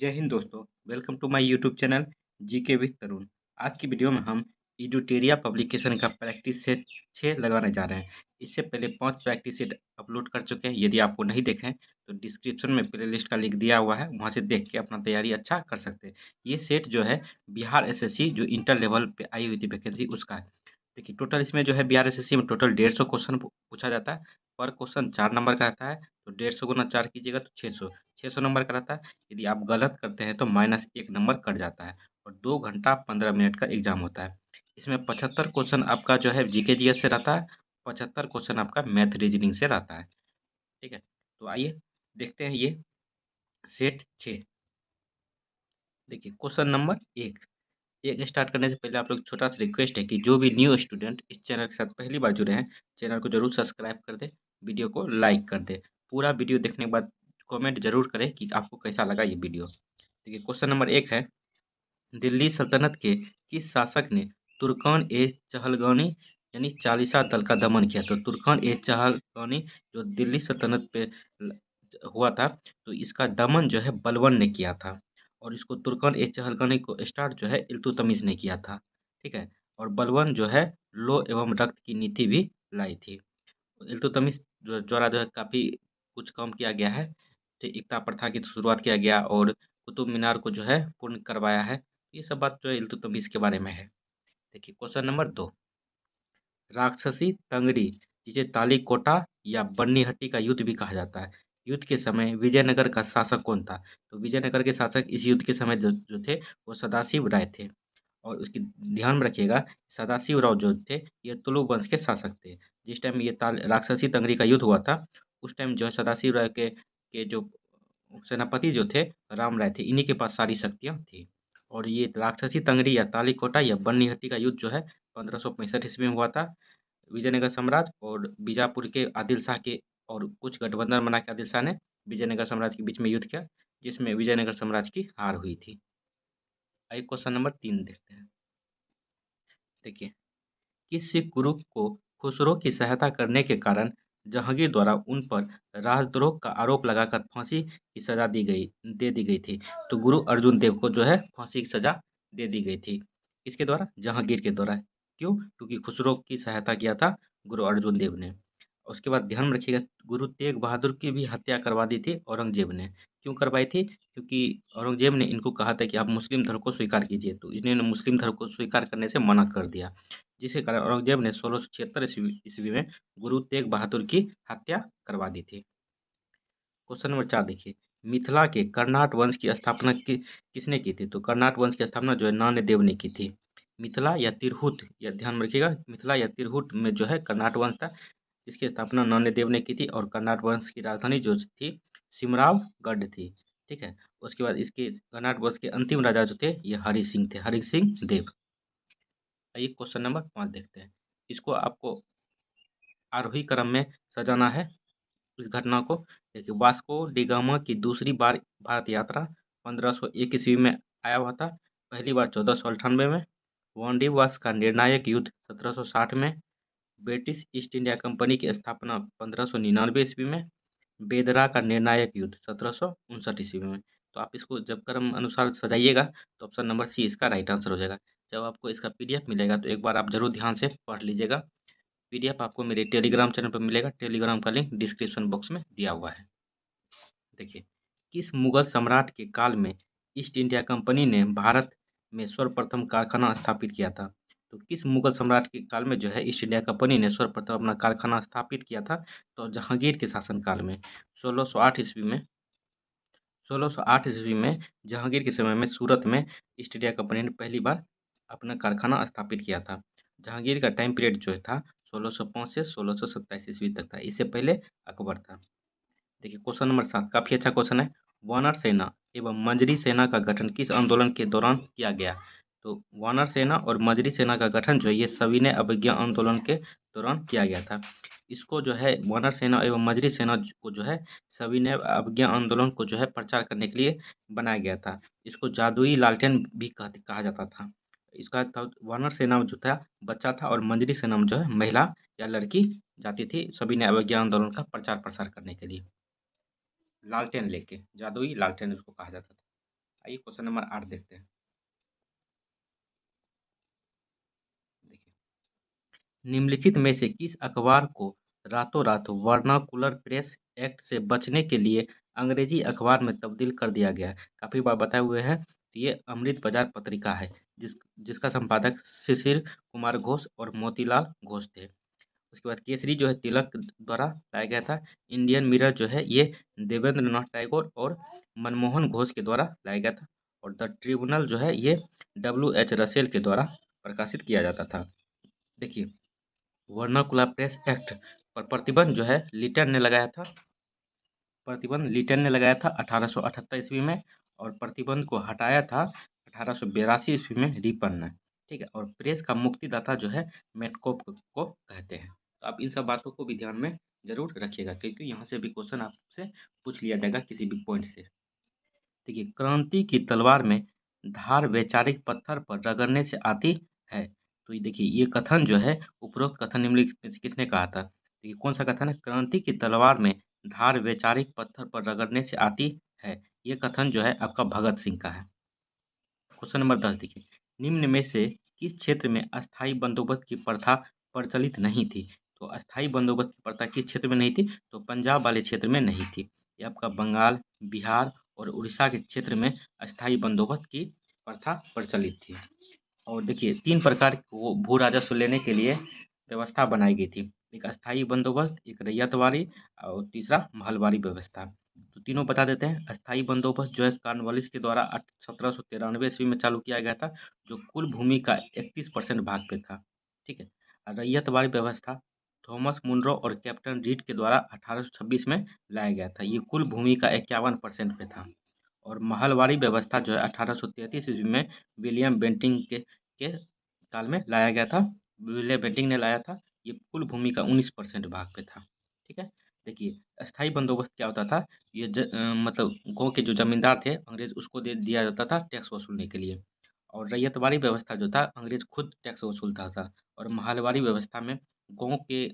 जय हिंद दोस्तों, welcome to my YouTube channel GK with Tarun. आज की वीडियो में हम इडुटेरिया पब्लिकेशन का प्रैक्टिस सेट 6 लगाने जा रहे हैं। इससे पहले 5 प्रैक्टिस सेट अपलोड कर चुके हैं। यदि आपको नहीं देखे हैं तो डिस्क्रिप्शन में प्लेलिस्ट का लिंक दिया हुआ है, वहां से देख के अपना तैयारी अच्छा कर सकते हैं। ये सेट जो है बिहार एसएससी जो इंटर लेवल पे आई हुई थी वैकेंसी उसका है। देखिए टोटल इसमें जो है बिहार एसएससी में टोटल 150 क्वेश्चन पूछा जाता है। पर क्वेश्चन 4 नंबर का रहता है, तो 150 गुना 4 कीजिएगा तो 600 नंबर का रहता है। यदि आप गलत करते हैं तो -1 नंबर कट जाता है और 2 घंटा 15 मिनट का एग्जाम होता है। इसमें 75 क्वेश्चन आपका जो है जीके जीएस से रहता है, 75 क्वेश्चन आपका मैथ रीजनिंग से रहता है। ठीक है, तो आइए देखते हैं ये सेट 6। देखिए क्वेश्चन नंबर 1। एक स्टार्ट करने से पहले आप लोग छोटा सा रिक्वेस्ट है कि जो भी न्यू स्टूडेंट इस चैनल के साथ पहली बार जुड़े हैं, चैनल को जरूर सब्सक्राइब कर दे, वीडियो को लाइक कर दे। पूरा वीडियो देखने के बाद कमेंट जरूर करें कि आपको कैसा लगा ये वीडियो। देखिए क्वेश्चन नंबर 1 है, दिल्ली सल्तनत के किस शासक ने तुर्कान ए चहलगानी यानी चालीसा दल का दमन किया? तो तुर्कान ए चहलगानी जो दिल्ली सल्तनत पे हुआ था, तो इसका दमन जो है बलबन ने किया था। और इसको तुर्कान ए चहलगानी को स्टार्ट जो है इल्तुतमिश ने किया था। ठीक है, और बलबन जो है लो एवं रक्त की नीति भी लाई थी। इल्तुतमिश जो द्वारा जो है काफ़ी कुछ काम किया गया है। तो एकता प्रथा की शुरुआत किया गया और कुतुब मीनार को जो है पूर्ण करवाया है। ये सब बात जो है इल्तुतमिश के बारे में है। देखिए क्वेश्चन नंबर 2, राक्षसी तंगड़ी जिसे तालीकोटा या बन्नीहट्टी का युद्ध भी कहा जाता है, युद्ध के समय विजयनगर का शासक कौन था? तो विजयनगर के शासक इस युद्ध के समय जो थे वो सदाशिव राय थे। और उसकी ध्यान में रखिएगा, सदाशिव राव जो थे ये तुलु वंश के शासक थे। जिस टाइम ये राक्षसी तंगड़ी का युद्ध हुआ था, उस टाइम जो है सदाशिव राय के जो सेनापति जो थे राम राय थे, इन्हीं के पास सारी शक्तियां थी। और ये राक्षसी तंगड़ी या तालीकोटा या बन्नीहट्टी का युद्ध जो है 1565 ईस्वी में हुआ था। विजयनगर साम्राज्य और बीजापुर के आदिल शाह के और कुछ गठबंधन बना के आदिल शाह ने विजयनगर साम्राज्य के बीच में युद्ध किया, जिसमें विजयनगर साम्राज्य की हार हुई थी। आइए क्वेश्चन नंबर 3 देखते हैं। देखिए, किस सिख गुरु को खुसरो की सहायता करने के कारण जहांगीर द्वारा उन पर राजद्रोह का आरोप लगाकर फांसी की सजा दे दी गई थी? तो गुरु अर्जुन देव को जो है फांसी की सजा दे दी गई थी। किसके द्वारा? जहांगीर के द्वारा। क्यों? क्योंकि खुसरो की सहायता किया था गुरु अर्जुन देव ने। उसके बाद ध्यान में रखिएगा, गुरु तेग बहादुर की भी हत्या करवा दी थी औरंगजेब ने। क्यों करवाई थी? क्योंकि औरंगजेब ने इनको कहा था कि आप मुस्लिम धर्म को स्वीकार कीजिए, तो इन्होंने मुस्लिम धर्म को स्वीकार करने से मना कर दिया, जिसके कारण औरंगजेब ने 1676 ईस्वी में गुरु तेग बहादुर की हत्या करवा दी थी। क्वेश्चन नंबर 4 देखिए, मिथिला के कर्नाट वंश की स्थापना किसने की थी? तो कर्नाट वंश की स्थापना जो है नान्यदेव ने की थी। मिथिला या तिरहुत, या ध्यान में रखिएगा, मिथिला या तिरहुत में जो है कर्नाट वंश था, इसकी स्थापना नान्यदेव ने की थी। और कर्नाट वंश की राजधानी जो थी सिमरावगढ़ थी। ठीक है, उसके बाद इसके कर्नाट वंश के अंतिम राजा जो थे ये हरि सिंह थे, हरि सिंह देव। आइए क्वेश्चन नंबर 5 देखते हैं। इसको आपको आरोही क्रम में सजाना है इस घटना को। देखिए, वास्को डी गामा की दूसरी बार भारत यात्रा 1501 ईस्वी में आया हुआ था, पहली बार 1498 में। वांडीवास का निर्णायक युद्ध 1760 में। ब्रिटिश ईस्ट इंडिया कंपनी की स्थापना 1599 ईस्वी में। बेदरा का निर्णायक युद्ध 1759 ईस्वी में। तो आप इसको जब क्रम अनुसार सजाइएगा तो ऑप्शन नंबर सी इसका राइट आंसर हो जाएगा। जब आपको इसका पीडीएफ मिलेगा तो एक बार आप जरूर ध्यान से पढ़ लीजिएगा। पीडीएफ आपको मेरे टेलीग्राम चैनल पर मिलेगा, टेलीग्राम का लिंक डिस्क्रिप्शन बॉक्स में दिया हुआ है। देखिए, किस मुगल सम्राट के काल में ईस्ट इंडिया कंपनी ने भारत में सर्वप्रथम कारखाना स्थापित किया था? तो किस मुगल सम्राट के काल में जो है ईस्ट इंडिया कंपनी ने सर्वप्रथम अपना कारखाना स्थापित किया था? तो जहांगीर के शासनकाल में 1608 ईस्वी में। 1608 ईस्वी में जहांगीर के समय में सूरत में ईस्ट इंडिया कंपनी ने पहली बार अपना कारखाना स्थापित किया था। जहांगीर का टाइम पीरियड जो था 1605 से 1627 ईस्वी तक था, इससे पहले अकबर था। देखिए क्वेश्चन नंबर 7 काफी अच्छा क्वेश्चन है। वानर सेना एवं मंजरी सेना का गठन किस आंदोलन के दौरान किया गया? तो वानर सेना और मंजरी सेना का गठन जो है ये सविनय अवज्ञा आंदोलन के दौरान किया गया था। इसको जो है वानर सेना एवं मंजरी सेना को जो है सविनय अवज्ञा आंदोलन को जो है प्रचार करने के लिए बनाया गया था। इसको जादुई लालटेन भी कहा जाता था। इसका वानर सेना में जो था बच्चा था और मंजरी सेना में जो है महिला या लड़की जाती थी सविनय अवज्ञा आंदोलन का प्रचार प्रसार करने के लिए। लालटेन लेके, जादुई लालटेन उसको कहा जाता था। आइए क्वेश्चन नंबर 8 देखते हैं। देखिए, निम्नलिखित में से किस अखबार को रातों रात वर्नाकुलर प्रेस एक्ट से बचने के लिए अंग्रेजी अखबार में तब्दील कर दिया गया है? काफी बार बताए हुए हैं। तो ये अमृत बाजार पत्रिका है, जिसका संपादक शिशिर कुमार घोष और मोतीलाल घोष थे। उसके बाद केसरी जो है तिलक द्वारा लाया गया था। इंडियन मिरर जो है ये देवेंद्र नाथ टैगोर और मनमोहन घोष के द्वारा लाया गया था। और द ट्रिब्यूनल जो है ये W.H. रसेल के द्वारा प्रकाशित किया जाता था। देखिए, वर्नाकुलर प्रेस एक्ट पर प्रतिबंध जो है लिटन ने लगाया था। प्रतिबंध लिटन ने लगाया था 1878 ईस्वी में, और प्रतिबंध को हटाया था 1882 ईस्वी में रिपन ने। ठीक है, और प्रेस का मुक्तिदाता जो है मेटकोप को कहते हैं। तो आप इन सब बातों को भी ध्यान में जरूर रखिएगा, क्योंकि यहाँ से भी क्वेश्चन आपसे पूछ लिया जाएगा किसी भी पॉइंट से। देखिए, क्रांति की तलवार में धार वैचारिक पत्थर पर रगड़ने से आती है। तो ये देखिए, ये कथन जो है उपरोक्त कथन निम्नलिखित में से किसने कहा था? देखिए, कौन सा कथन है? क्रांति की तलवार में धार वैचारिक पत्थर पर रगड़ने से आती है। ये कथन जो है आपका भगत सिंह का है। क्वेश्चन नंबर 10 देखिए, निम्न में से किस क्षेत्र में अस्थायी बंदोबस्त की प्रथा प्रचलित नहीं थी? तो अस्थायी बंदोबस्त की प्रथा किस क्षेत्र में नहीं थी? तो पंजाब वाले क्षेत्र में नहीं थी। ये आपका बंगाल, बिहार और उड़ीसा के क्षेत्र में अस्थायी बंदोबस्त की प्रथा प्रचलित थी। और देखिए, 3 प्रकार को भू राजस्व लेने के लिए व्यवस्था बनाई गई थी। एक अस्थायी बंदोबस्त, एक रैयतवाड़ी और तीसरा महलवाड़ी व्यवस्था। तो तीनों बता देते हैं। अस्थायी बंदोबस्त जो है कॉर्नवालिस के द्वारा 1793 ईस्वी में चालू किया गया था, जो कुल भूमि का 31% भाग पे था। ठीक है। और रैयतवाड़ी व्यवस्था थॉमस मुनरो और कैप्टन रीड के द्वारा 1826 में लाया गया था। ये कुल भूमि का 51% पे था। और महलवाड़ी व्यवस्था जो है 1833 ईस्वी में विलियम बेंटिंग के काल में लाया गया था। विलियम बेंटिंग ने लाया था। ये कुल भूमि का 19% भाग पे था। ठीक है। देखिए, अस्थाई बंदोबस्त क्या होता था? ये मतलब गांव के जो जमींदार थे अंग्रेज, उसको दे दिया जाता था टैक्स वसूलने के लिए। और रैयतवाड़ी व्यवस्था जो था अंग्रेज खुद टैक्स वसूलता था। और महलवाड़ी व्यवस्था में गांव के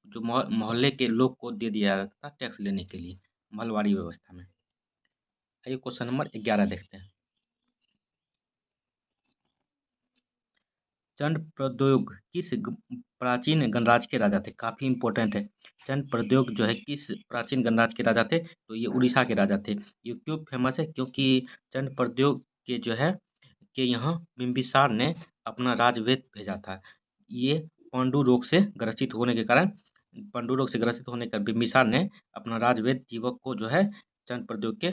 जो मोहल्ले के लोग को दे दिया जाता था टैक्स लेने के लिए, महलवाड़ी व्यवस्था में। आइए क्वेश्चन नंबर 11 देखते हैं। चंड प्रद्योग किस प्राचीन गणराज्य के राजा थे? काफी इंपॉर्टेंट है। चंड प्रद्योग जो है किस प्राचीन गणराज्य के राजा थे? तो ये उड़ीसा के राजा थे। ये क्यों फेमस है? क्योंकि चंड प्रद्योग के जो है कि यहाँ बिंबिसार ने अपना राजवेद भेजा था। ये पांडु रोग से ग्रसित होने के कारण, पांडु रोग से ग्रसित होने का बिंबिसार ने अपना राजवेद जीवक को जो है चंद प्रद्योग के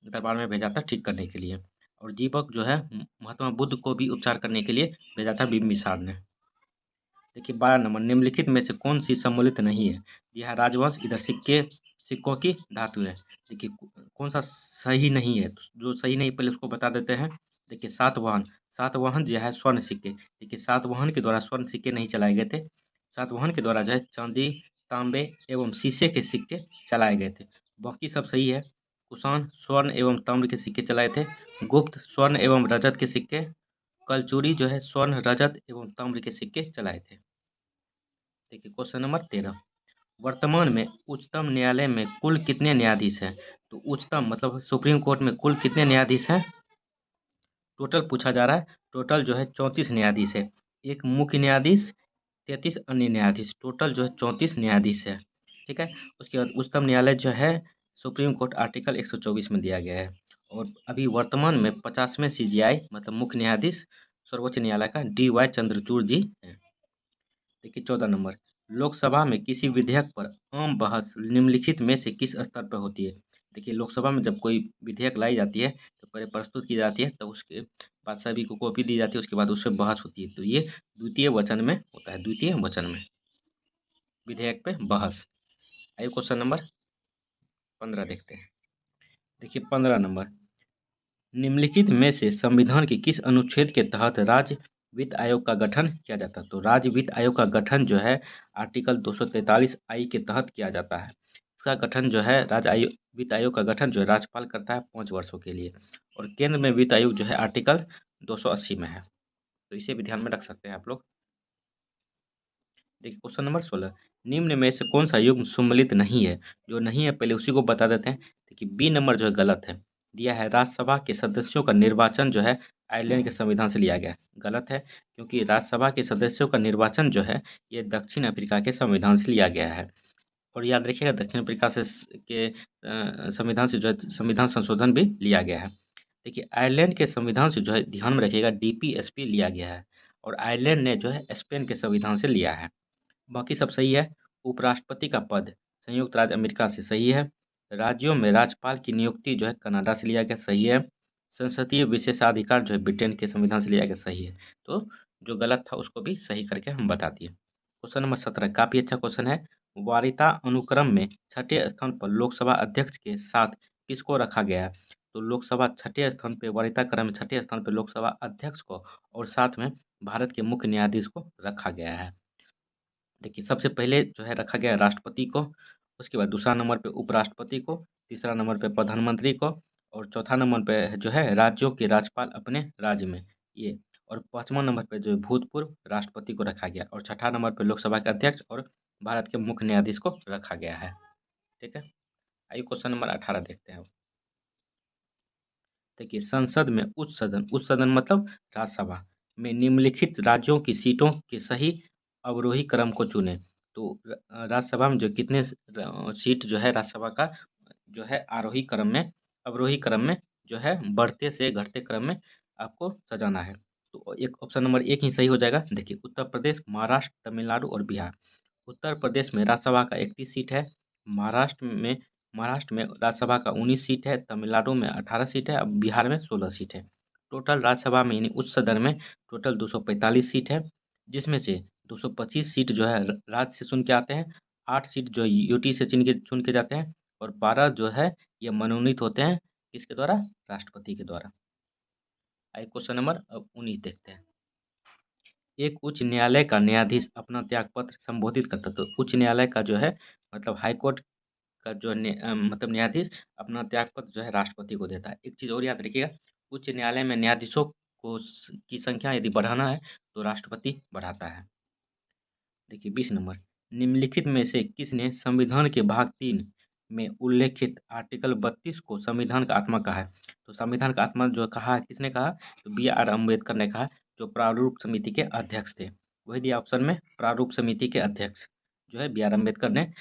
दरबार में भेजा था ठीक करने के लिए। और जीवक जो है महात्मा बुद्ध को भी उपचार करने के लिए भेजा था बिंबिसार ने। देखिए, 12 नंबर, निम्नलिखित में से कौन सी सम्मिलित नहीं है? यह राजवंश, इधर सिक्कों की धातु है। देखिए, कौन सा सही नहीं है? तो जो सही नहीं पहले उसको बता देते हैं। देखिए, सातवाहन, सातवाहन जो है स्वर्ण सिक्के। देखिए, सातवाहन के द्वारा स्वर्ण सिक्के नहीं चलाए गए थे। सातवाहन के द्वारा जो है चांदी, तांबे एवं शीशे के सिक्के चलाए गए थे। बाकी सब सही है। कुषाण स्वर्ण एवं ताम्र के सिक्के चलाए थे। गुप्त स्वर्ण एवं रजत के सिक्के। कलचुरी जो है स्वर्ण, रजत एवं ताम्र के सिक्के चलाए थे। देखिए, क्वेश्चन नंबर 13, वर्तमान में उच्चतम न्यायालय में कुल कितने न्यायाधीश हैं? तो उच्चतम मतलब सुप्रीम कोर्ट में कुल कितने न्यायाधीश हैं? टोटल पूछा जा रहा है। टोटल जो है 34 न्यायाधीश है। एक मुख्य न्यायाधीश, 33 अन्य न्यायाधीश, टोटल जो है 34 न्यायाधीश है। ठीक है। उसके बाद उच्चतम न्यायालय जो है सुप्रीम कोर्ट आर्टिकल 124 में दिया गया है। और अभी वर्तमान में 50वें CJI मतलब मुख्य न्यायाधीश सर्वोच्च न्यायालय का DY चंद्रचूड़ जी हैं। देखिए, 14 नंबर, लोकसभा में किसी विधेयक पर आम बहस निम्नलिखित में से किस स्तर पर होती है? देखिए, लोकसभा में जब कोई विधेयक लाई जाती है तो पहले प्रस्तुत की जाती है, तो उसके बाद सभी को कॉपी दी जाती है, उसके बाद उस पर बहस होती है। तो ये द्वितीय वचन में होता है, द्वितीय वचन में विधेयक पे बहस। आइए क्वेश्चन नंबर 15 देखते हैं। देखिए, 15 नंबर, निम्नलिखित में से संविधान के किस अनुच्छेद के तहत राज्य वित्त आयोग का गठन किया जाता है? तो राज्य वित्त आयोग का गठन जो है आर्टिकल 243 I के तहत किया जाता है। इसका गठन जो है वित्त आयोग का गठन जो है राज्यपाल करता है 5 वर्षों के लिए। और केंद्र में वित्त आयोग जो है आर्टिकल 280 में है। तो इसे भी ध्यान में रख सकते हैं आप लोग। देखिए, क्वेश्चन नंबर 16, निम्न में से कौन सा युग्म सम्मिलित नहीं है? जो नहीं है पहले उसी को बता देते हैं। देखिए, B नंबर जो है गलत है। दिया है राज्यसभा के सदस्यों का निर्वाचन जो है आयरलैंड के संविधान से लिया गया है। गलत है, क्योंकि राज्यसभा के सदस्यों का निर्वाचन जो है ये दक्षिण अफ्रीका के संविधान से लिया गया है। और याद रखिएगा दक्षिण अफ्रीका से के संविधान से जो है संविधान संशोधन भी लिया गया है। देखिए आयरलैंड के संविधान से जो है ध्यान में रखिएगा डीपीएसपी लिया गया है और आयरलैंड ने जो है स्पेन के संविधान से लिया है। बाकी सब सही है। उपराष्ट्रपति का पद संयुक्त राज्य अमेरिका से सही है। राज्यों में राज्यपाल की नियुक्ति जो है कनाडा से लिया गया, सही है। संसदीय विशेषाधिकार जो है ब्रिटेन के संविधान से लिया गया, सही है। तो जो गलत था उसको भी सही करके हम बता दिए। क्वेश्चन नंबर 17 काफी अच्छा क्वेश्चन है। वारिता अनुक्रम में छठे स्थान पर लोकसभा अध्यक्ष के साथ किसको रखा गया है? तो लोकसभा छठे स्थान पे वारिता क्रम में छठे स्थान पे लोकसभा अध्यक्ष को और साथ में भारत के मुख्य न्यायाधीश को रखा गया है। देखिए सबसे पहले जो है रखा गया है राष्ट्रपति को, उसके बाद दूसरा नंबर पे उपराष्ट्रपति को, तीसरा नंबर पे प्रधानमंत्री को और चौथा नंबर पे जो है राज्यों के राज्यपाल अपने राज्य में ये, और पांचवा नंबर पे जो है भूतपूर्व राष्ट्रपति को रखा गया और छठा नंबर पे लोकसभा के अध्यक्ष और भारत के मुख्य न्यायाधीश को रखा गया है। ठीक है, आइए क्वेश्चन नंबर 18 देखते हैं। देखिए संसद में उच्च सदन मतलब राज्यसभा में निम्नलिखित राज्यों की सीटों के सही अवरोही क्रम को चुने। तो राज्यसभा में जो कितने सीट जो है राज्यसभा का जो है आरोही क्रम में अवरोही क्रम में जो है बढ़ते से घटते क्रम में आपको सजाना है। तो एक ऑप्शन नंबर एक ही सही हो जाएगा। देखिए उत्तर प्रदेश, महाराष्ट्र, तमिलनाडु और बिहार। उत्तर प्रदेश में राज्यसभा का 31 सीट है। महाराष्ट्र में राज्यसभा का 19 सीट है। तमिलनाडु में 18 सीट है और बिहार में 16 सीट है। टोटल राज्यसभा में यानी उच्च सदन में टोटल 245 सीट है, जिसमें से 225 सीट जो है राज्य से चुन के आते हैं, 8 सीट जो यूटी से चुन के जाते हैं और 12 जो है ये मनोनीत होते हैं किसके द्वारा? राष्ट्रपति के द्वारा। आइए क्वेश्चन नंबर 19 देखते हैं। एक उच्च न्यायालय का न्यायाधीश अपना त्यागपत्र संबोधित करता है। तो उच्च न्यायालय का जो है मतलब हाई कोर्ट का जो मतलब न्यायाधीश अपना त्यागपत्र जो है राष्ट्रपति को देता है। एक चीज़ और याद रखिएगा, उच्च न्यायालय में न्यायाधीशों को की संख्या यदि बढ़ाना है तो राष्ट्रपति बढ़ाता है। देखिए 20 नंबर, निम्नलिखित में से किसने संविधान के भाग 3 में उल्लेखित आर्टिकल 32 को संविधान का आत्मा कहा है? तो संविधान का आत्मा जो कहा है किसने कहा? तो बी आर अम्बेडकर ने कहा, जो प्रारूप समिति के अध्यक्ष थे। वही दिया ऑप्शन में, प्रारूप समिति के अध्यक्ष जो है बी आर अम्बेडकर ने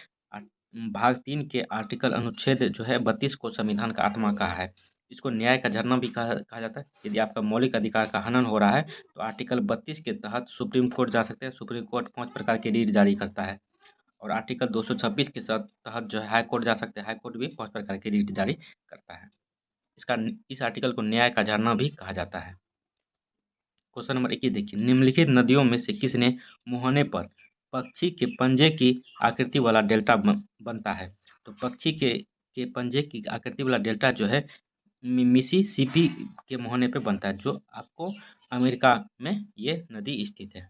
भाग 3 के आर्टिकल अनुच्छेद जो है 32 को संविधान का आत्मा कहा है। इसको न्याय का झरना भी कहा जाता है। यदि आपका मौलिक अधिकार का हनन हो रहा है तो आर्टिकल 32 के तहत सुप्रीम कोर्ट जा सकते हैं। सुप्रीम कोर्ट 5 प्रकार के रीट जारी करता है और आर्टिकल 226 के तहत जो है हाई कोर्ट जा सकते हैं। हाई कोर्ट भी 5 प्रकार के रीट जारी करता है। इस आर्टिकल को न्याय का झरना भी कहा जाता है। क्वेश्चन नंबर 21 देखिए, निम्नलिखित नदियों में से किसने मुहाने पर पक्षी के पंजे की आकृति वाला डेल्टा बनता है? तो पक्षी के पंजे की आकृति वाला डेल्टा जो है मिसिसिपी के मुहाने पे बनता है, जो आपको अमेरिका में ये नदी स्थित है।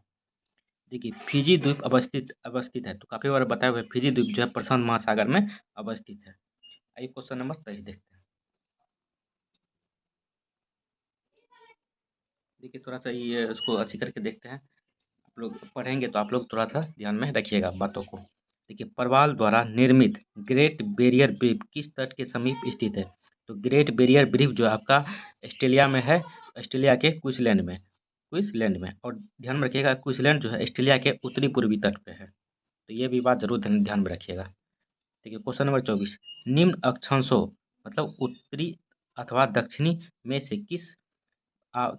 देखिए फिजी द्वीप अवस्थित है। तो काफी बार बताया हुआ है, फिजी द्वीप जो है प्रशांत महासागर में अवस्थित है। आइए क्वेश्चन नंबर 23 देखते हैं। देखिए थोड़ा सा ये उसको अच्छी करके देखते हैं। आप लोग पढ़ेंगे तो आप लोग थोड़ा सा ध्यान में रखिएगा बातों को। देखिए परवाल द्वारा निर्मित ग्रेट बैरियर ब्रीफ किस तट के समीप स्थित है? तो ग्रेट बैरियर ब्रीफ जो आपका ऑस्ट्रेलिया में है, ऑस्ट्रेलिया के क्वींसलैंड में। और ध्यान में रखिएगा क्वींसलैंड जो है ऑस्ट्रेलिया के उत्तरी पूर्वी तट पे है। तो ये भी बात जरूर ध्यान में रखिएगा। देखिए क्वेश्चन नंबर 24, निम्न अक्षांशों मतलब उत्तरी अथवा दक्षिणी में से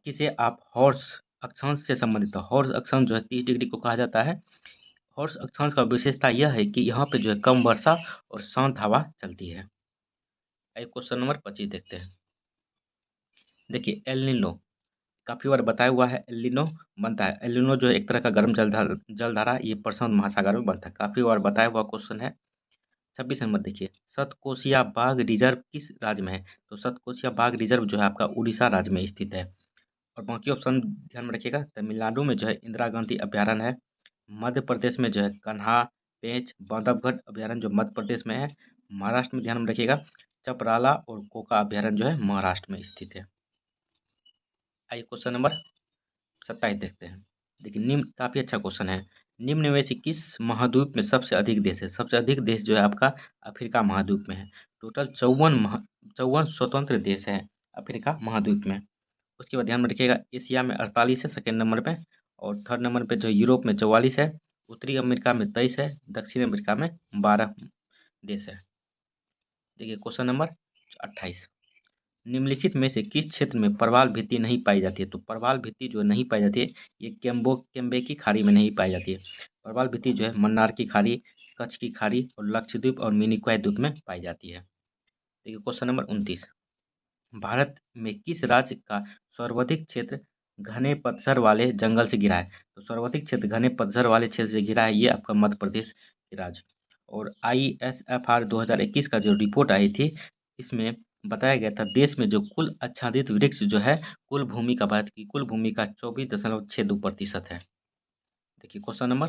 किसे आप हॉर्स अक्षांश से संबंधित है? हॉर्स अक्षांश जो है 30 डिग्री को कहा जाता है। हॉर्स अक्षांश का विशेषता यह है कि यहाँ पे जो है कम वर्षा और शांत हवा चलती है। आइए क्वेश्चन नंबर 25 देखते हैं। देखिए एल नीनो काफी बार बताया हुआ है, एल नीनो बनता है। एल नीनो जो है एक तरह का गर्म जलधारा ये प्रशांत महासागर में बनता है। काफी बार बताया हुआ क्वेश्चन है। 26 नंबर देखिए, सतकोशिया बाघ रिजर्व किस राज्य में है? तो सतकोशिया बाघ रिजर्व जो है आपका उड़ीसा राज्य में स्थित है। और बाकी ऑप्शन ध्यान में रखिएगा, तमिलनाडु में जो है इंदिरा गांधी अभ्यारण्य है। मध्य प्रदेश में जो है कन्हा, पेंच, बांधवगढ़ अभ्यारण्य जो मध्य प्रदेश में है। महाराष्ट्र में ध्यान में रखिएगा चपराला और कोका अभ्यारण्य जो है महाराष्ट्र में स्थित है। आइए क्वेश्चन नंबर 27 देखते हैं। देखिए निम्न काफी अच्छा क्वेश्चन है। निम्न में से किस महाद्वीप में सबसे अधिक देश है? सबसे अधिक देश जो है आपका अफ्रीका महाद्वीप में है। टोटल 54 स्वतंत्र देश हैं अफ्रीका महाद्वीप में। उसके बाद ध्यान में रखिएगा, एशिया में 48 है सेकेंड नंबर पे, और थर्ड नंबर पे जो यूरोप में 44 है, उत्तरी अमेरिका में 23 है, दक्षिण अमेरिका में 12 देश है। देखिए क्वेश्चन नंबर 28, निम्नलिखित में से किस क्षेत्र में प्रवाल भित्ति नहीं पाई जाती है? तो प्रवाल भित्ति जो नहीं पाई जाती है, ये केम्बे की खाड़ी में नहीं पाई जाती है। प्रवाल भित्ति जो है मन्नार की खाड़ी, कच्छ की खाड़ी और लक्षद्वीप और मिनिकॉय द्वीप में पाई जाती है। देखिए क्वेश्चन नंबर 29, भारत में किस राज्य का सर्वाधिक क्षेत्र घने पतझड़ वाले जंगल से घिरा है? तो सर्वाधिक क्षेत्र घने पतझड़ वाले क्षेत्र से घिरा है, ये आपका मध्य प्रदेश के राज्य। और ISFR 2021 का जो रिपोर्ट आई थी, इसमें बताया गया था देश में जो कुल आच्छादित वृक्ष जो है, कुल भूमि का भारत की कुल भूमि का 24.62% है। देखिए क्वेश्चन नंबर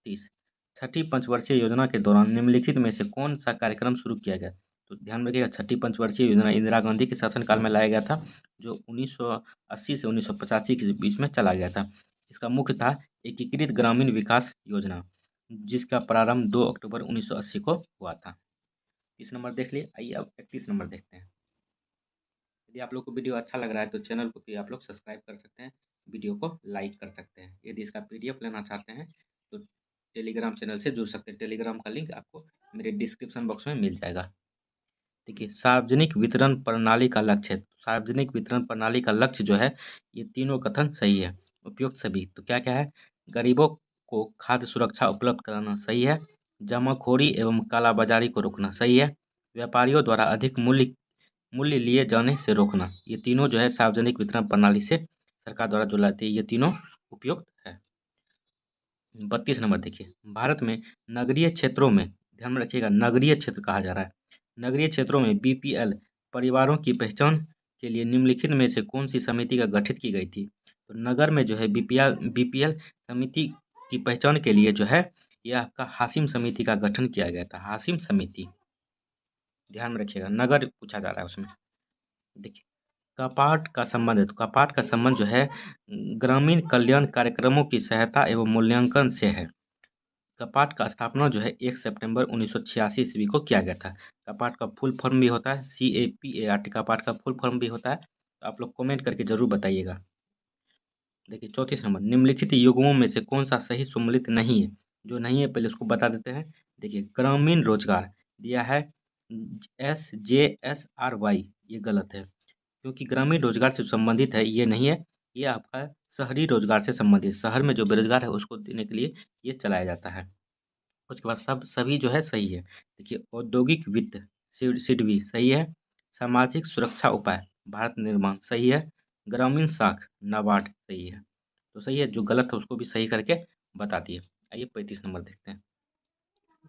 30, छठी पंचवर्षीय योजना के दौरान निम्नलिखित में से कौन सा कार्यक्रम शुरू किया गया? तो ध्यान रखिएगा, छठी पंचवर्षीय योजना इंदिरा गांधी के शासनकाल में लाया गया था, जो 1980 से 1985 के बीच में चला गया था। इसका मुख्य था एकीकृत ग्रामीण विकास योजना, जिसका प्रारंभ 2 अक्टूबर 1980 को हुआ था। 30 नंबर देख लिए, आइए अब 31 नंबर देखते हैं। यदि आप लोग को वीडियो अच्छा लग रहा है तो चैनल को भी आप लोग सब्सक्राइब कर सकते हैं, वीडियो को लाइक कर सकते हैं। यदि इसका PDF लेना चाहते हैं तो टेलीग्राम चैनल से जुड़ सकते हैं, टेलीग्राम का लिंक आपको मेरे डिस्क्रिप्शन बॉक्स में मिल जाएगा। देखिए सार्वजनिक वितरण प्रणाली का लक्ष्य है, सार्वजनिक वितरण प्रणाली का लक्ष्य जो है, ये तीनों कथन सही है, उपयुक्त सभी। तो क्या क्या है, गरीबों को खाद्य सुरक्षा उपलब्ध कराना सही है, जमाखोरी एवं कालाबाजारी को रोकना सही है, व्यापारियों द्वारा अधिक मूल्य मूल्य लिए जाने से रोकना, ये तीनों जो है सार्वजनिक वितरण प्रणाली से सरकार द्वारा जो लाती है, ये तीनों उपयुक्त है। 32 नंबर देखिए, भारत में नगरीय क्षेत्रों में, ध्यान में रखिएगा नगरीय क्षेत्र कहा जा रहा है, नगरीय क्षेत्रों में BPL परिवारों की पहचान के लिए निम्नलिखित में से कौन सी समिति का गठित की गई थी? तो नगर में जो है BPL समिति की पहचान के लिए जो है, यह आपका हाशिम समिति का गठन किया गया था, हाशिम समिति। ध्यान में रखिएगा, नगर पूछा जा रहा है उसमें। देखिए कपाट का संबंध है, तो कपाट का संबंध जो है ग्रामीण कल्याण कार्यक्रमों की सहायता एवं मूल्यांकन से है। कपाट का स्थापना जो है 1 सितंबर 1986 ईस्वी को किया गया था। कपाट का फुल फॉर्म भी होता है CAPART, कपाट का फुल फॉर्म भी होता है, तो आप लोग कमेंट करके जरूर बताइएगा। देखिए 34 नंबर, निम्नलिखित युग्मों में से कौन सा सही सम्मिलित नहीं है? जो नहीं है पहले उसको बता देते हैं। देखिए ग्रामीण रोजगार दिया है SJSRY, ये गलत है, क्योंकि ग्रामीण रोजगार से संबंधित है, ये नहीं है, ये आपका शहरी रोजगार से संबंधित, शहर में जो बेरोजगार है उसको देने के लिए ये चलाया जाता है। उसके बाद सभी जो है सही है। देखिए औद्योगिक वित्त सिडबी सही है, सामाजिक सुरक्षा उपाय भारत निर्माण सही है, ग्रामीण साख नाबार्ड सही है। तो सही है, जो गलत है उसको भी सही करके बता दिए। आइए 35 नंबर देखते हैं।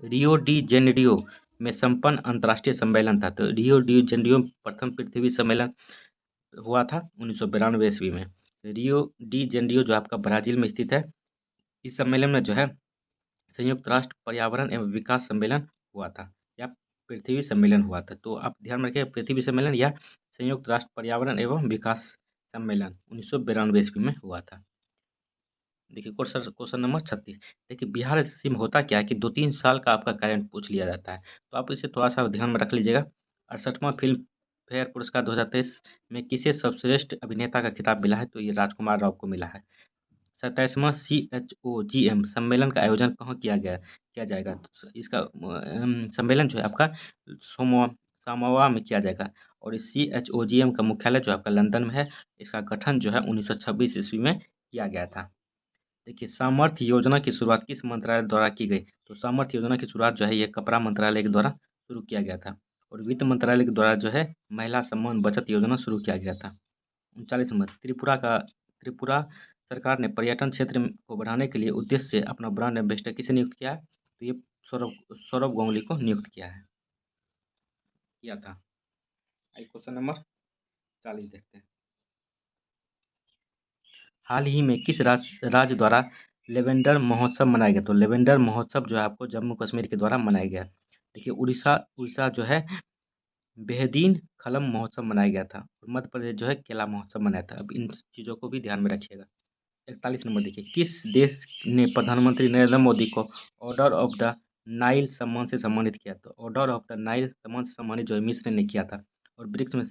रियो डी जेनेरियो में संपन्न अंतर्राष्ट्रीय सम्मेलन था, तो रियो डी जेनेरियो प्रथम पृथ्वी सम्मेलन हुआ था 1992 ईस्वी में। रियो डी जेनेरियो जो आपका ब्राजील में स्थित है, इस सम्मेलन में जो है संयुक्त राष्ट्र पर्यावरण एवं विकास सम्मेलन हुआ था, या पृथ्वी सम्मेलन हुआ था। तो आप ध्यान में रखिए, पृथ्वी सम्मेलन या संयुक्त राष्ट्र पर्यावरण एवं विकास सम्मेलन 1992 ईस्वी में हुआ था। देखिए क्वेश्चन क्वेश्चन नंबर 36, देखिए बिहार SSC में होता क्या है कि 2-3 साल का आपका करंट पूछ लिया जाता है, तो आप इसे थोड़ा सा ध्यान में रख लीजिएगा। 68वां फिल्म फेयर पुरस्कार 2023 में किसे सर्वश्रेष्ठ अभिनेता का खिताब मिला है? तो ये राजकुमार राव को मिला है। 27वां CHOGM सम्मेलन का आयोजन कहाँ किया जाएगा? तो इसका सम्मेलन जो है आपका सामोआ में किया जाएगा, और इस CHOGM का मुख्यालय जो आपका लंदन में है। इसका गठन जो है 1926 ईस्वी में किया गया था। देखिए सामर्थ्य योजना की शुरुआत किस मंत्रालय द्वारा की गई? तो सामर्थ्य योजना की शुरुआत जो है ये कपड़ा मंत्रालय के द्वारा शुरू किया गया था, और वित्त मंत्रालय के द्वारा जो है महिला सम्मान बचत योजना शुरू किया गया था। 39 नंबर, त्रिपुरा सरकार ने पर्यटन क्षेत्र को बढ़ाने के लिए उद्देश्य से अपना ब्रांड एम्बेसडर किसे नियुक्त किया है? तो ये सौरभ गांगुली को नियुक्त किया था। आइए क्वेश्चन नंबर 40 देखते हैं। हाल ही में किस राज्य द्वारा लेवेंडर महोत्सव मनाया गया? तो लेवेंडर महोत्सव जो है आपको जम्मू कश्मीर के द्वारा मनाया गया। देखिए उड़ीसा जो है बेहदीन खलम महोत्सव मनाया गया था, और मध्य प्रदेश जो है केला महोत्सव मनाया था। अब इन चीज़ों को भी ध्यान में रखिएगा। 41 नंबर देखिए, किस देश ने प्रधानमंत्री नरेंद्र मोदी को ऑर्डर ऑफ द नाइल सम्मान से सम्मानित किया? तो ऑर्डर ऑफ द नाइल सम्मान से सम्मानित जो है मिस्र ने किया था। और ब्रिक्स में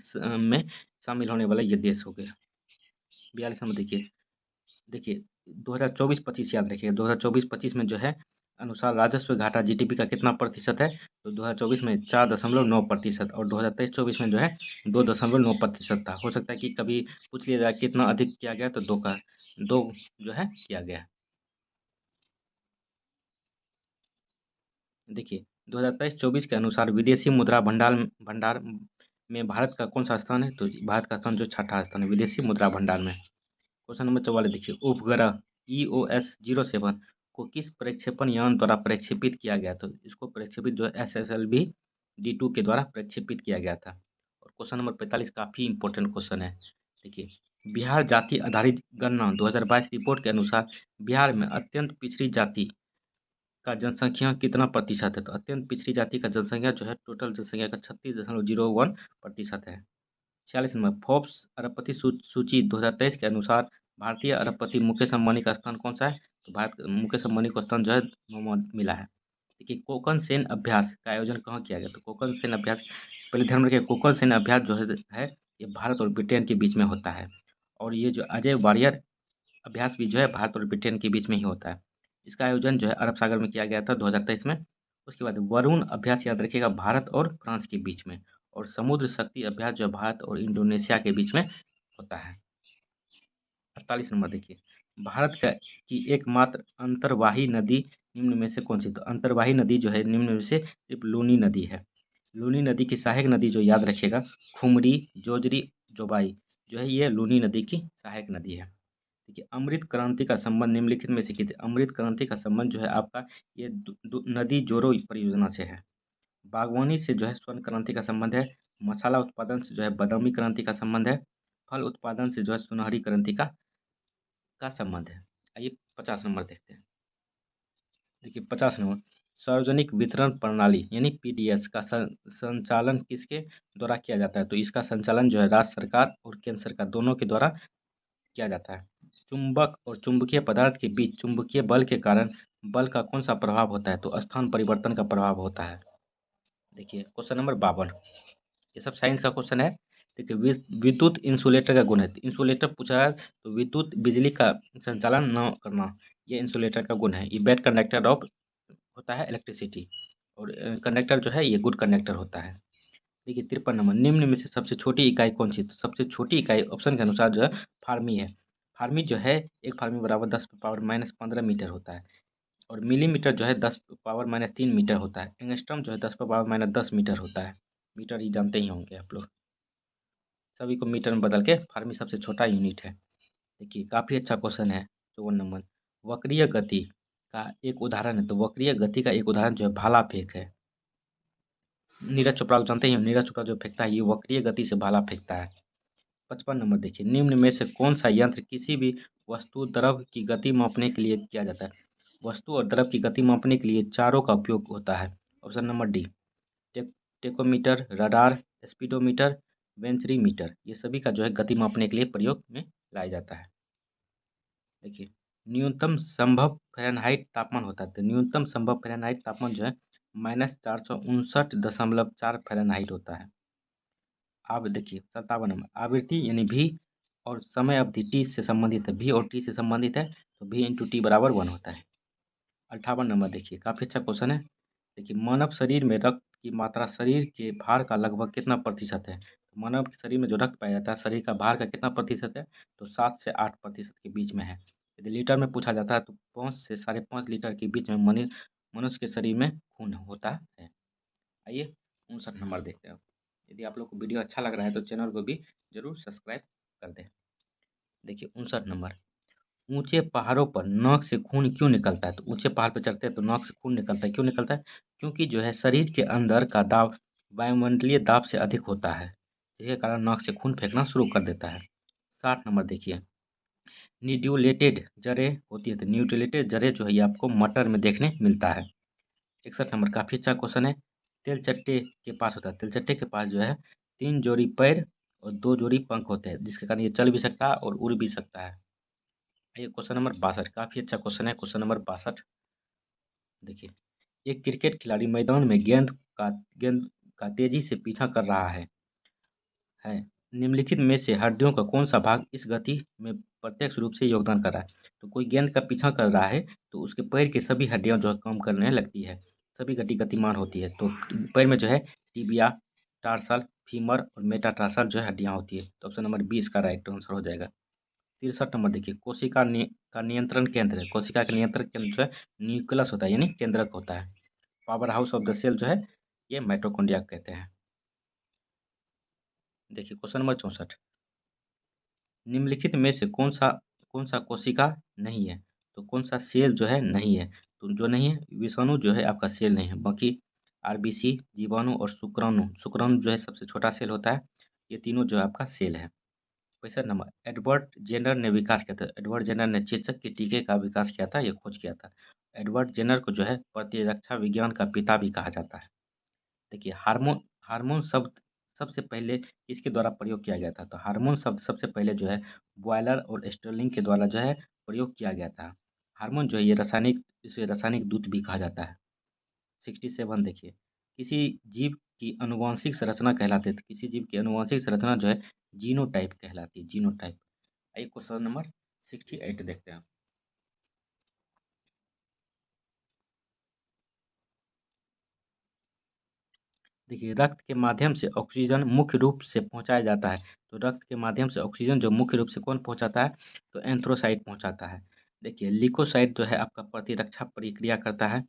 शामिल होने वाला ये देश हो गया। 42 नंबर देखिए। देखिए 2024-25 याद रखिएगा। 2024-25 में जो है अनुसार राजस्व घाटा जीडीपी का कितना प्रतिशत है? तो 2024 में 4.9% और 2023-24 में जो है 2.9% था। हो सकता है कि कभी पूछ लिया जाए कितना अधिक किया गया, तो दो जो है किया गया। देखिए 2023-24 के अनुसार विदेशी मुद्रा भंडार भंडार में भारत का कौन सा स्थान है? तो भारत का स्थान जो छठा स्थान है विदेशी मुद्रा भंडार में। क्वेश्चन नंबर 44 देखिए। उपग्रह EOS-07 को किस प्रक्षेपण यान द्वारा प्रक्षेपित किया गया? तो इसको प्रक्षेपित जो है SSLV D2 के द्वारा प्रक्षेपित किया गया था। और क्वेश्चन नंबर 45 काफ़ी इंपॉर्टेंट क्वेश्चन है। देखिए बिहार जाति आधारित गणना 2022 रिपोर्ट के अनुसार बिहार में अत्यंत पिछड़ी जाति का जनसंख्या कितना प्रतिशत है? तो अत्यंत पिछड़ी जाति का जनसंख्या जो है टोटल जनसंख्या का 36.01% है। 46 नंबर फोर्ब्स अरबपति सूची 2023 के अनुसार भारतीय अरबपति मुकेश अंबानी का स्थान कौन सा है? तो भारत मुकेश अंबानी को स्थान जो है 9वां मिला है। देखिए कोकन सैन्य अभ्यास का आयोजन कहाँ किया गया? तो कोकन सैन्य अभ्यास पहले ध्यान रखिए। कोकन सैन्य अभ्यास जो है ये भारत और ब्रिटेन के बीच में होता है। और ये जो अजय वारियर अभ्यास भी जो है भारत और ब्रिटेन के बीच में ही होता है। इसका आयोजन जो है अरब सागर में किया गया था 2023 में। उसके बाद वरुण अभ्यास याद रखिएगा भारत और फ्रांस के बीच में। और समुद्र शक्ति अभ्यास जो है भारत और इंडोनेशिया के बीच में होता है। 48 नंबर देखिए। भारत की एकमात्र अंतर्वाही नदी निम्न में से कौन सी? तो अंतर्वाही नदी जो है निम्न में से सिर्फ लूनी नदी है। लूनी नदी की सहायक नदी जो याद रखिएगा खुमरी, जोजरी, जोबाई जो है ये लूनी नदी की सहायक नदी है। देखिए अमृत क्रांति का संबंध निम्नलिखित में से किसे? अमृत क्रांति का संबंध जो है आपका ये नदी जोरो परियोजना से है। बागवानी से जो है स्वर्ण क्रांति का संबंध है। मसाला उत्पादन से जो है बादामी क्रांति का संबंध है। फल उत्पादन से जो है सुनहरी क्रांति का संबंध है। आइए 50 नंबर देखते हैं। देखिए 50 नंबर सार्वजनिक वितरण प्रणाली यानी पीडीएस का संचालन किसके द्वारा किया जाता है? तो इसका संचालन जो है राज्य सरकार और केंद्र सरकार दोनों के द्वारा किया जाता है। चुंबक और चुंबकीय पदार्थ के बीच चुंबकीय बल के कारण बल का कौन सा प्रभाव होता है? तो स्थान परिवर्तन का प्रभाव होता है। देखिए क्वेश्चन नंबर 52 ये सब साइंस का क्वेश्चन है। देखिए विद्युत इंसुलेटर का गुण है। तो इंसुलेटर पूछा है तो विद्युत बिजली का संचालन न करना ये इंसुलेटर का गुण है। ये बैड कंडक्टर ऑफ होता है इलेक्ट्रिसिटी। और कंडक्टर जो है ये गुड कंडक्टर होता है। देखिए 53 नंबर निम्न में से सबसे छोटी इकाई कौन सी? तो सबसे छोटी इकाई ऑप्शन के अनुसार जो है फार्मी है। फार्मी जो है एक फार्मी बराबर 10⁻⁻15 मीटर होता है। और मिलीमीटर जो है 10⁻³ मीटर होता है। एंगस्ट्रम जो है 10⁻10 मीटर होता है। मीटर ही जानते ही होंगे आप लोग। सभी को मीटर में बदल के फार्मी सबसे छोटा यूनिट है। देखिए काफ़ी अच्छा क्वेश्चन है 54 नंबर। वक्रीय गति का एक उदाहरण है। तो वक्रीय गति का एक उदाहरण जो है भाला फेंक है। नीरज चोपड़ा को जानते ही हो। नीरज चोपड़ा जो फेंकता है ये वक्रीय गति से भाला फेंकता है। 55 नंबर देखिए निम्न में से कौन सा यंत्र किसी भी वस्तु द्रव की गति मापने के लिए किया जाता है? वस्तु और द्रव की गति मापने के लिए चारों का उपयोग होता है। Option number D tachometer, radar, speedometer, venturimeter ये सभी का जो है गति मापने के लिए प्रयोग में लाया जाता है। देखिए न्यूनतम संभव फ़ारेनहाइट तापमान होता है। तो न्यूनतम संभव फ़ारेनहाइट तापमान जो है -459.4 फ़ारेनहाइट होता है। अब देखिए 57 नंबर आवृत्ति यानी भी और समय अवधि टी से संबंधित है। भी और टी से संबंधित है तो भी इंटू टी बराबर 1 होता है। 58 नंबर देखिए काफ़ी अच्छा क्वेश्चन है। देखिए मानव शरीर में रक्त की मात्रा शरीर के भार का लगभग कितना प्रतिशत है? तो मानव के शरीर में जो रक्त पाया जाता है शरीर का भार का कितना प्रतिशत है? तो 7 से 8% के बीच में है। यदि लीटर में पूछा जाता है तो 5 से 5.5 लीटर के बीच में मनुष्य के शरीर में खून होता है। आइए 59 नंबर देखते हैं। यदि आप लोग को वीडियो अच्छा लग रहा है तो चैनल को भी जरूर सब्सक्राइब कर दें। देखिए 59 नंबर ऊंचे पहाड़ों पर नाक से खून क्यों निकलता है? तो ऊंचे पहाड़ पर चढ़ते हैं तो नाक से खून निकलता है। क्यों निकलता है? क्योंकि जो है शरीर के अंदर का दाब वायुमंडलीय दाब से अधिक होता है, जिसके कारण नाक से खून फेंकना शुरू कर देता है। 60 नंबर देखिए न्यूट्रिलेटेड जड़ें होती है। तो न्यूट्रिलेटेड जड़ें जो है ये आपको मटर में देखने मिलता है। 61 नंबर काफ़ी अच्छा क्वेश्चन है। तिलचट्टे के पास होता है। तिलचट्टे के पास जो है 3 जोड़ी पैर और 2 जोड़ी पंख होते हैं, जिसके कारण ये चल भी सकता है और उड़ भी सकता है। ये क्वेश्चन नंबर 62 काफ़ी अच्छा क्वेश्चन है। क्वेश्चन नंबर 62 देखिए एक क्रिकेट खिलाड़ी मैदान में गेंद का तेजी से पीछा कर रहा है। निम्नलिखित में से हड्डियों का कौन सा भाग इस गति में प्रत्यक्ष रूप से योगदान कर रहा है? तो कोई गेंद का पीछा कर रहा है तो उसके पैर की सभी हड्डियां जो है काम करने लगती है, सभी गतिमान होती है। तो पैर में जो है टिबिया, टार्सल, फीमर और मेटाटार्सल जो है हड्डियां होती है। तो ऑप्शन नंबर 20 का राइट आंसर हो जाएगा। 63 नंबर देखिए, का नियंत्रण केंद्र है। कोशिका का नियंत्रण केंद्र जो है न्यूक्लियस होता है, यानी केंद्रक होता है। Power house of the cell जो है ये माइटोकॉन्ड्रिया कहते हैं। देखिए क्वेश्चन नंबर 64, निम्नलिखित में से कौन सा कोशिका नहीं है? तो कौन सा सेल जो है नहीं है? तो जो नहीं है, विषाणु जो है आपका सेल नहीं है, बाकी आरबीसी, जीवाणु और शुक्राणु, शुक्राणु जो है सबसे छोटा सेल होता है। ये तीनों जो है आपका सेल है। 65 नंबर, एडवर्ड जेनर ने विकास किया था। एडवर्ड जेनर ने चेचक के टीके का विकास किया था, ये खोज किया था। एडवर्ड जेनर को जो है प्रतिरक्षा विज्ञान का पिता भी कहा जाता है। देखिए हार्मोन हार्मोन शब्द सबसे पहले किसके द्वारा प्रयोग किया गया था? तो हार्मोन शब्द सबसे पहले जो है बॉयलर और स्टर्लिंग के द्वारा जो है प्रयोग किया गया था। हार्मोन जो है ये इसे रासायनिक दूत भी कहा जाता है। 67 देखिए, किसी जीव की अनुवांशिक संरचना कहलाती है। तो किसी जीव की अनुवांशिक संरचना जो है जीनोटाइप कहलाती है, जीनोटाइप। आइए क्वेश्चन नंबर 68 देखते हैं। देखिए रक्त के माध्यम से ऑक्सीजन मुख्य रूप से पहुंचाया जाता है। तो रक्त के माध्यम से ऑक्सीजन जो मुख्य रूप से कौन पहुंचाता है? तो एंथ्रोसाइट पहुंचाता है। देखिए लिकोसाइट जो है आपका प्रतिरक्षा प्रक्रिया करता है।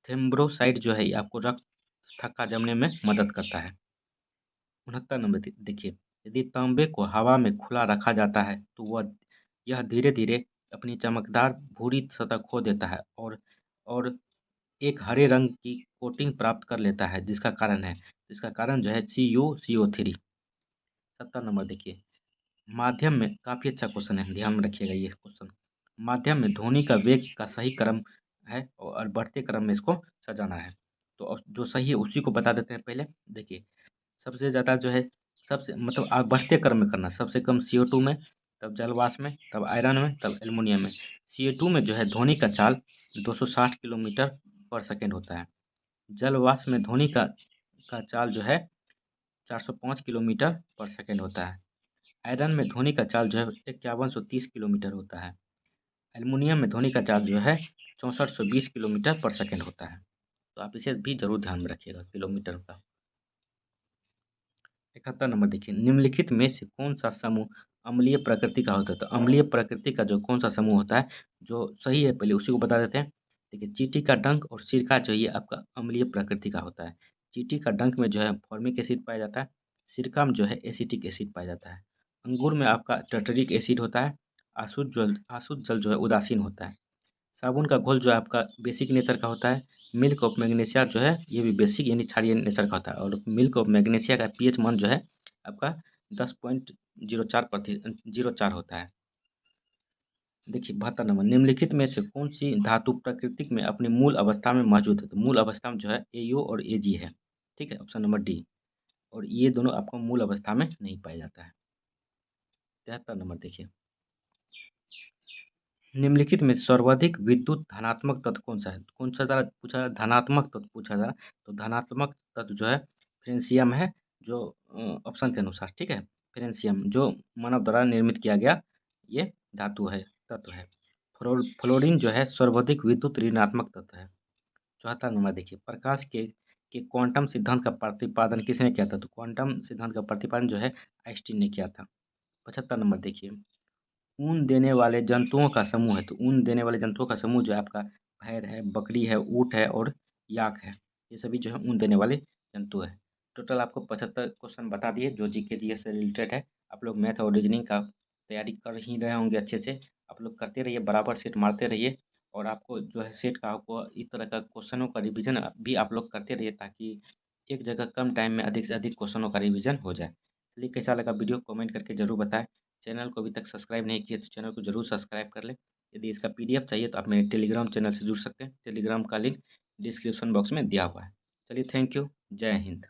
थिम्ब्रोसाइट जो है ये आपको रक्त थक्का जमने में मदद करता है। 69 नंबर देखिए, यदि तांबे को हवा में खुला रखा जाता है तो यह धीरे धीरे अपनी चमकदार भूरी सतह खो देता है और एक हरे रंग की कोटिंग प्राप्त कर लेता है, जिसका कारण जो है CuCO3। 70 नंबर देखिए, माध्यम में काफ़ी अच्छा क्वेश्चन है, ध्यान में रखिएगा ये क्वेश्चन। माध्यम में ध्वनि का वेग का सही क्रम है और बढ़ते क्रम में इसको सजाना है। तो जो सही है उसी को बता देते हैं पहले। देखिए सबसे ज़्यादा जो है सबसे मतलब आप बढ़ते क्रम में करना, सबसे कम CO2 में, तब जलवाष्प में, तब आयरन में, तब एल्युमिनियम में। CO2 में जो है ध्वनि का चाल 260 किलोमीटर पर सेकेंड होता है। जलवाष्प में ध्वनि का चाल जो है 405 किलोमीटर पर सेकेंड होता है। आयरन में ध्वनि का चाल जो है 5130 किलोमीटर होता है। एल्युमिनियम में ध्वनि का चाल जो है 6420 किलोमीटर पर सेकेंड होता है। तो आप इसे भी जरूर ध्यान में रखिएगा किलोमीटर का। 71 नंबर देखिए, निम्नलिखित में से कौन सा समूह अम्लीय प्रकृति का होता है? तो अम्लीय प्रकृति का जो कौन सा समूह होता है जो सही है पहले उसी को बता देते हैं। देखिए चींटी का डंक और सिरका जो ये आपका अम्लीय प्रकृति का होता है। चींटी का डंक में जो है फॉर्मिक एसिड पाया जाता है, सिरका में जो है एसिटिक एसिड पाया जाता है। अंगूर में आपका टर्टरिक एसिड होता है। अशुद्ध जल जो है उदासीन होता है। साबुन का घोल जो है आपका बेसिक नेचर का होता है। मिल्क ऑफ मैग्नीशिया जो है ये भी बेसिक यानी क्षारीय नेचर का होता है और मिल्क ऑफ मैग्नीशिया का पीएच मान जो है आपका 10.04 होता है। देखिए 72 नंबर, निम्नलिखित में से कौन सी धातु प्राकृतिक में अपनी मूल अवस्था में मौजूद है? तो मूल अवस्था में जो है AU और AG है। ठीक है, ऑप्शन नंबर डी। और ये दोनों आपको मूल अवस्था में नहीं पाया जाता है। 73 नंबर देखिए, निम्नलिखित में सर्वाधिक विद्युत धनात्मक तत्व कौन सा है? कौन सा ज़रा पूछा है? धनात्मक तत्व पूछा था। तो धनात्मक तत्व जो है फ्रेंसियम है, जो ऑप्शन के अनुसार, ठीक है, फ्रेंसियम जो मानव द्वारा निर्मित किया गया ये धातु है, तत्व है। फ्लोरीन जो है सर्वाधिक विद्युत ऋणात्मक तत्व है। 74 नंबर देखिए, प्रकाश के क्वांटम सिद्धांत का प्रतिपादन किसने किया था? तो क्वांटम सिद्धांत का प्रतिपादन जो है आइंस्टीन ने किया था। 75 नंबर देखिए, ऊन देने वाले जंतुओं का समूह है। तो ऊन देने वाले जंतुओं का समूह जो है आपका भैंर है, बकरी है, ऊँट है और याक है। ये सभी जो है ऊन देने वाले जंतु है। टोटल आपको 75 क्वेश्चन बता दिए जो जीके जीएस से रिलेटेड है। आप लोग मैथ और रीजनिंग का तैयारी कर ही रहे होंगे अच्छे से। आप लोग करते रहिए, बराबर सेट मारते रहिए और आपको जो है सेट का आपको इस तरह का क्वेश्चनों का रिवीजन भी आप लोग करते रहिए ताकि एक जगह कम टाइम में अधिक से अधिक क्वेश्चनों का रिवीजन हो जाए। चलिए कैसा लगा वीडियो कमेंट करके ज़रूर बताएं। चैनल को अभी तक सब्सक्राइब नहीं किए तो चैनल को जरूर सब्सक्राइब कर लें। यदि इसका PDF चाहिए तो आप मेरे टेलीग्राम चैनल से जुड़ सकते हैं। टेलीग्राम का लिंक डिस्क्रिप्शन बॉक्स में दिया हुआ है। चलिए थैंक यू, जय हिंद।